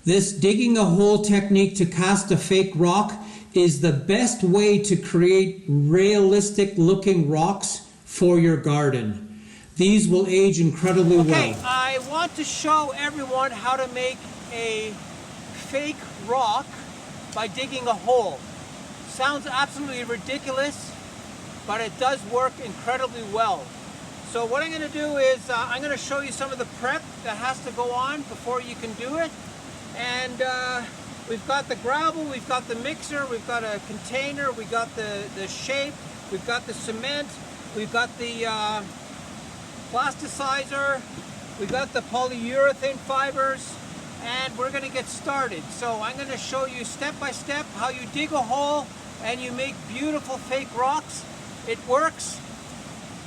This digging a hole technique to cast a fake rock is the best way to create realistic looking rocks for your garden. These will age incredibly well. Okay, I want to show everyone how to make a fake rock by digging a hole. Sounds absolutely ridiculous, but it does work incredibly well. So what I'm going to do is I'm going to show you some of the prep that has to go on before you can do it. And we've got the gravel, we've got the mixer, we've got a container, we've got the shape, we've got the cement, we've got the plasticizer, we've got the polyurethane fibers, and we're going to get started. So I'm going to show you step by step how you dig a hole and you make beautiful fake rocks. It works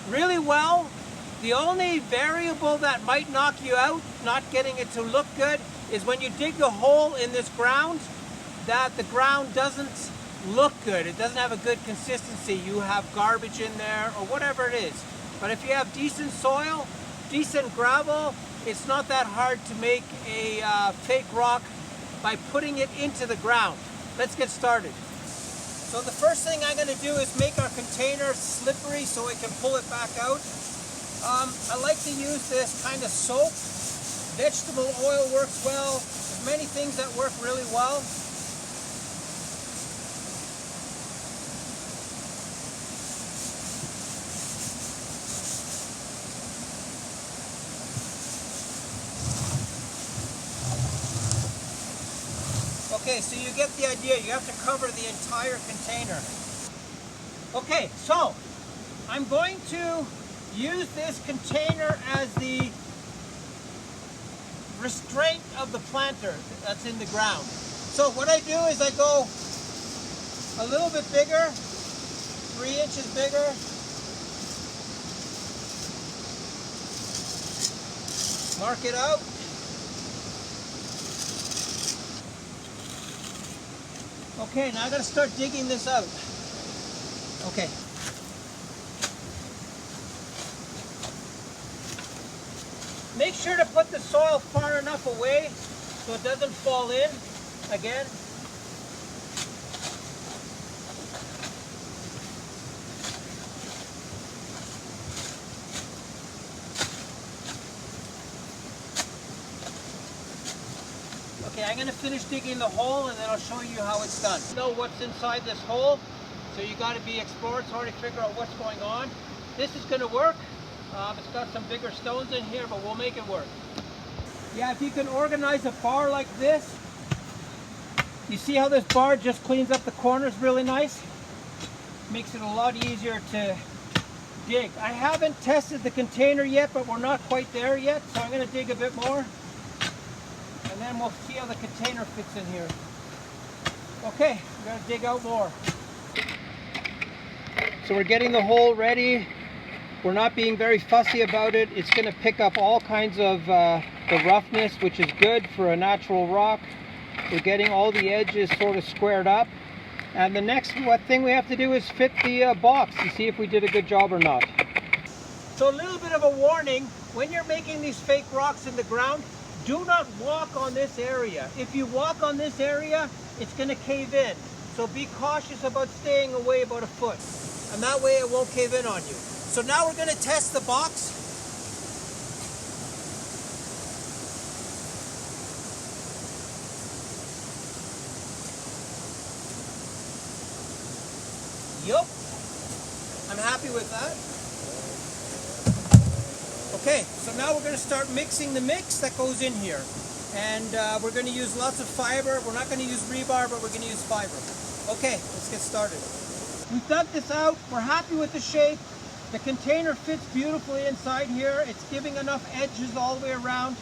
really well. The only variable that might knock you out, not getting it to look good, is when you dig a hole in this ground, that the ground doesn't look good. It doesn't have a good consistency. You have garbage in there or whatever it is. But if you have decent soil, decent gravel, it's not that hard to make a fake rock by putting it into the ground. Let's get started. So the first thing I'm going to do is make our container slippery so we can pull it back out. I like to use this kind of soap. Vegetable oil works well. There's many things that work really well. Okay, so you get the idea. You have to cover the entire container. Okay, so I'm going to use this container as the restraint of the planter that's in the ground. So what I do is I go a little bit bigger, 3 inches bigger. Mark it out. Okay, now I gotta start digging this out. Okay. Make sure to put the soil far enough away so it doesn't fall in again. Okay, I'm going to finish digging the hole and then I'll show you how it's done. You know what's inside this hole, so you got to be exploratory to figure out what's going on. This is going to work. It's got some bigger stones in here, but we'll make it work. Yeah, if you can organize a bar like this, you see how this bar just cleans up the corners really nice? Makes it a lot easier to dig. I haven't tested the container yet, but we're not quite there yet, so I'm going to dig a bit more. And then we'll see how the container fits in here. Okay, we're going to dig out more. So we're getting the hole ready. We're not being very fussy about it. It's going to pick up all kinds of the roughness, which is good for a natural rock. We're getting all the edges sort of squared up. And the next thing we have to do is fit the box to see if we did a good job or not. So a little bit of a warning, when you're making these fake rocks in the ground, do not walk on this area. If you walk on this area, it's going to cave in. So be cautious about staying away about a foot. And that way it won't cave in on you. So now we're going to test the box. Yup. I'm happy with that. Okay, so now we're going to start mixing the mix that goes in here. And we're going to use lots of fiber. We're not going to use rebar, but we're going to use fiber. Okay, let's get started. We've dug this out. We're happy with the shape. The container fits beautifully inside here. It's giving enough edges all the way around.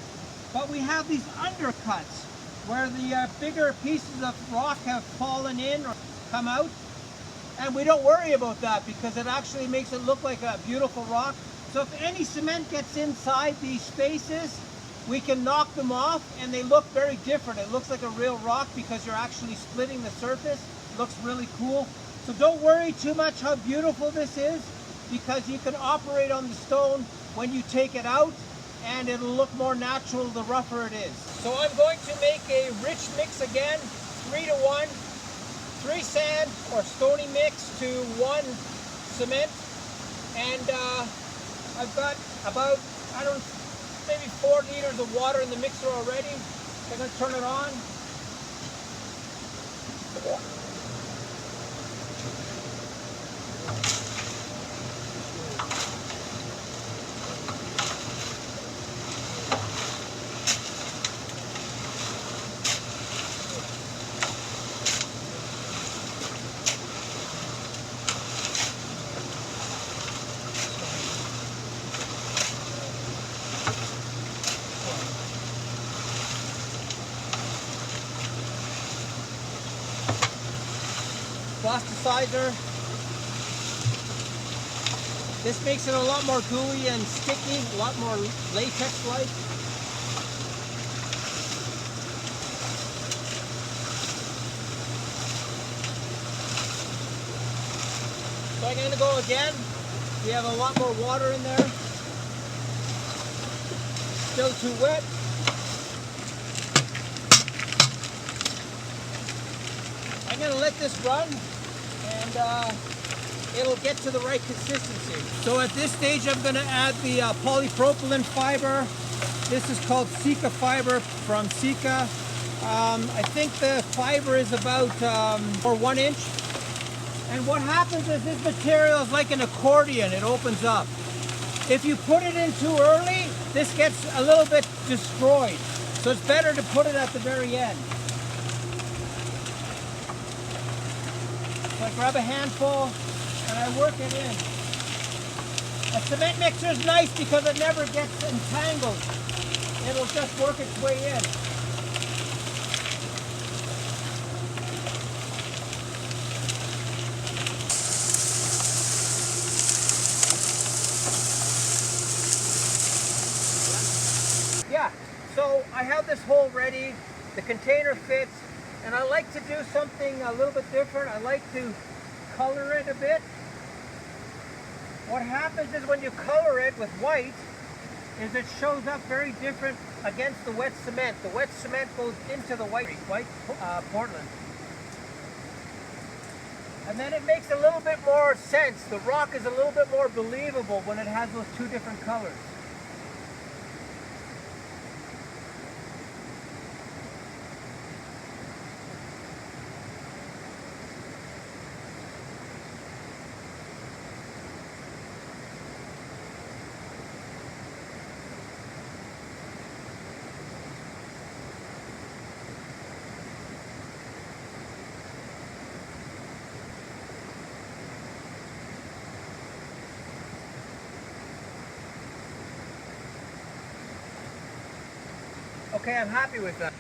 But we have these undercuts where the bigger pieces of rock have fallen in or come out. And we don't worry about that because it actually makes it look like a beautiful rock. So if any cement gets inside these spaces, we can knock them off and they look very different. It looks like a real rock because you're actually splitting the surface. It looks really cool. So don't worry too much how beautiful this is, because you can operate on the stone when you take it out and it'll look more natural the rougher it is. So I'm going to make a rich mix again, 3 to 1, 3 sand or stony mix to 1 cement, and I've got about, maybe 4 liters of water in the mixer already. I'm going to turn it on. Plasticizer. This makes it a lot more gooey and sticky, a lot more latex-like. So I'm going to go again. We have a lot more water in there. Still too wet. I'm going to let this run, and it'll get to the right consistency. So at this stage, I'm going to add the polypropylene fiber. This is called Sika fiber from Sika. I think the fiber is about 1 inch. And what happens is this material is like an accordion. It opens up. If you put it in too early, this gets a little bit destroyed. So it's better to put it at the very end. So I grab a handful and I work it in. A cement mixer is nice because it never gets entangled. It'll just work its way in. Yeah, so I have this hole ready. The container fits. And I like to do something a little bit different. I like to color it a bit. What happens is when you color it with white, is it shows up very different against the wet cement. The wet cement goes into the white Portland. And then it makes a little bit more sense. The rock is a little bit more believable when it has those two different colors. Okay, I'm happy with that.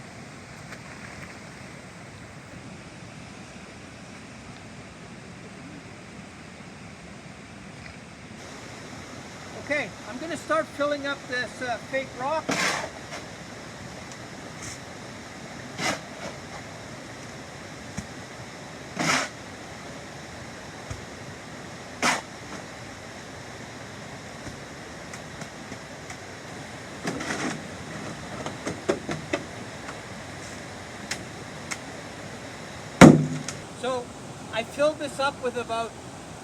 Okay, I'm going to start filling up this fake rock. So I filled this up with about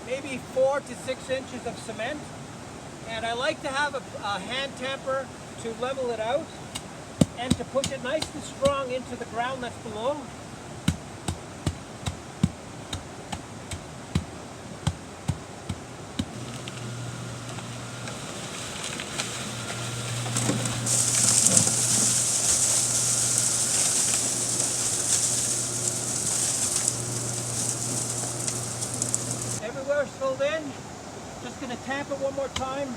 maybe 4 to 6 inches of cement, and I like to have a hand tamper to level it out and to push it nice and strong into the ground that's below. Everywhere's filled in. Just going to tamp it one more time.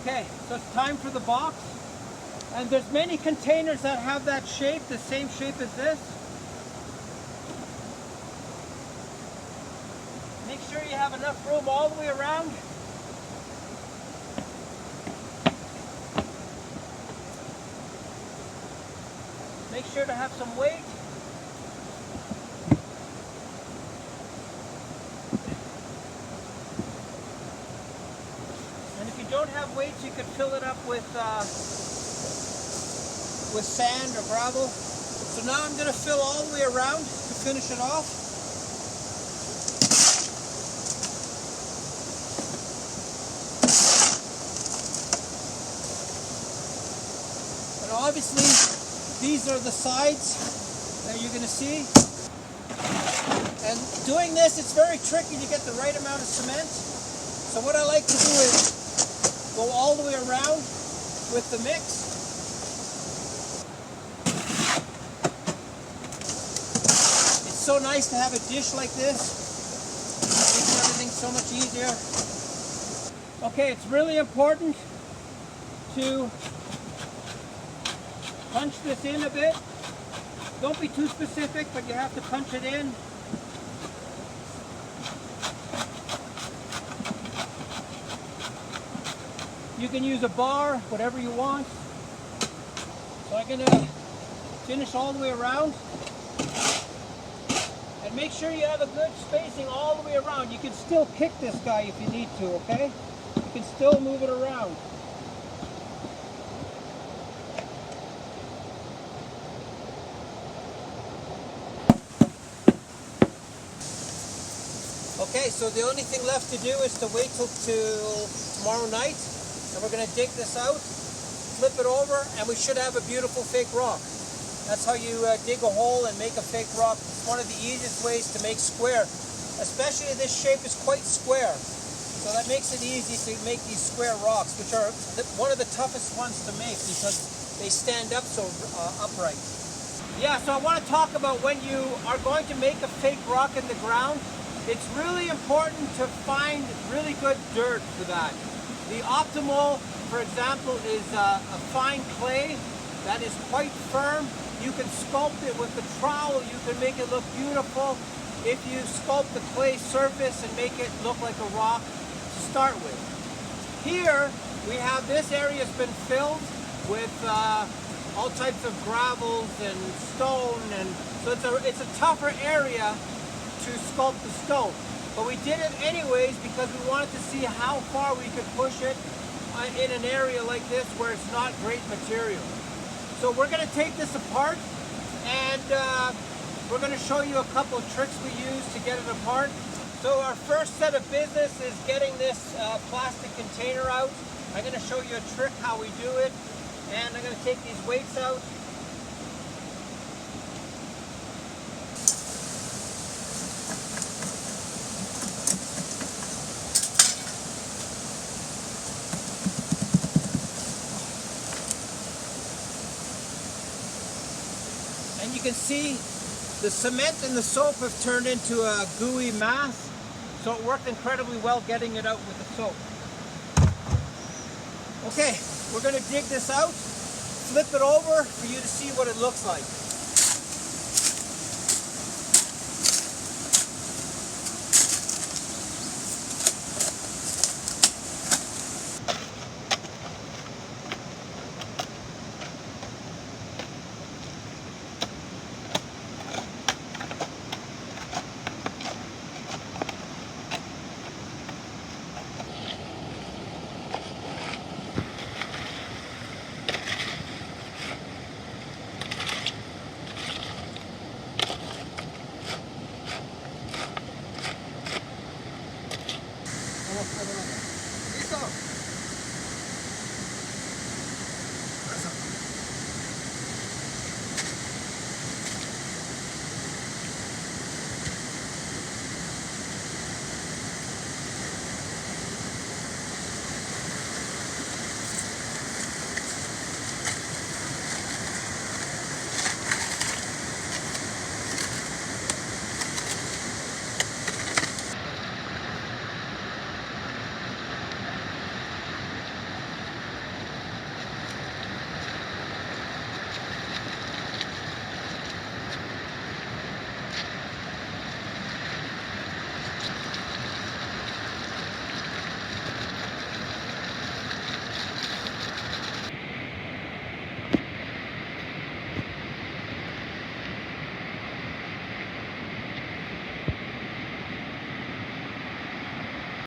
Okay, so it's time for the box. And there's many containers that have that shape, the same shape as this. Make sure you have enough room all the way around. Make sure to have some weight. And if you don't have weights, you could fill it up with sand or gravel. So now I'm going to fill all the way around to finish it off. And obviously, these are the sides that you're going to see. And doing this, it's very tricky to get the right amount of cement. So what I like to do is go all the way around with the mix. It's so nice to have a dish like this. It makes everything so much easier. Okay, it's really important to punch this in a bit. Don't be too specific, but you have to punch it in. You can use a bar, whatever you want. So I'm going to finish all the way around. And make sure you have a good spacing all the way around. You can still kick this guy if you need to, okay? You can still move it around. Okay, so the only thing left to do is to wait till tomorrow night, and we're going to dig this out, flip it over, and we should have a beautiful fake rock. That's how you dig a hole and make a fake rock. It's one of the easiest ways to make square, especially this shape is quite square. So that makes it easy to make these square rocks, which are one of the toughest ones to make because they stand up so upright. Yeah, so I want to talk about when you are going to make a fake rock in the ground. It's really important to find really good dirt for that. The optimal, for example, is a fine clay that is quite firm. You can sculpt it with the trowel. You can make it look beautiful if you sculpt the clay surface and make it look like a rock to start with. Here, we have this area has been filled with all types of gravels and stone, and so it's a tougher area to sculpt the stone. But we did it anyways because we wanted to see how far we could push it in an area like this where it's not great material. So we're going to take this apart and we're going to show you a couple of tricks we use to get it apart. So our first set of business is getting this plastic container out. I'm going to show you a trick how we do it, and I'm going to take these weights out. And you can see the cement and the soap have turned into a gooey mass, so it worked incredibly well getting it out with the soap. Okay, we're going to dig this out, flip it over for you to see what it looks like.